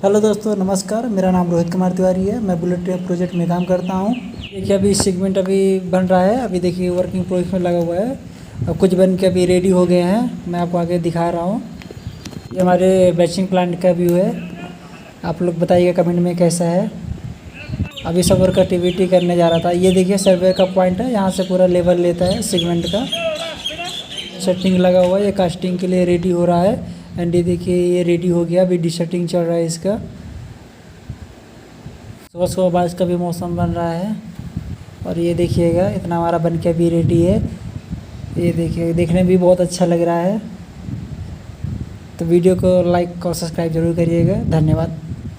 Hello दोस्तों, नमस्कार। मेरा नाम रोहित कुमार तिवारी है। मैं बुलेट ट्रेन प्रोजेक्ट में काम करता हूँ। देखिए, अभी सेगमेंट अभी बन रहा है। अभी देखिए वर्किंग प्रोजेक्ट में लगा हुआ है और कुछ बन के अभी रेडी हो गए हैं। मैं आपको आगे दिखा रहा हूँ। ये हमारे बैचिंग प्लांट का व्यू है। आप लोग बताइएगा कमेंट में कैसा है। अभी सब वर्क एक्टिविटी करने जा रहा था। ये देखिए सर्वे का पॉइंट है, यहाँ से पूरा लेवल लेता है सेगमेंट का। सेटिंग लगा हुआ है, ये कास्टिंग के लिए रेडी हो रहा है। एंड ये देखिए ये रेडी हो गया। अभी डिसेटिंग चल रहा है इसका। सुबह सुबह बारिश का भी मौसम बन रहा है। और ये देखिएगा इतना हमारा बन के अभी रेडी है। ये देखिए देखने में भी बहुत अच्छा लग रहा है। तो वीडियो को लाइक और सब्सक्राइब जरूर करिएगा। धन्यवाद।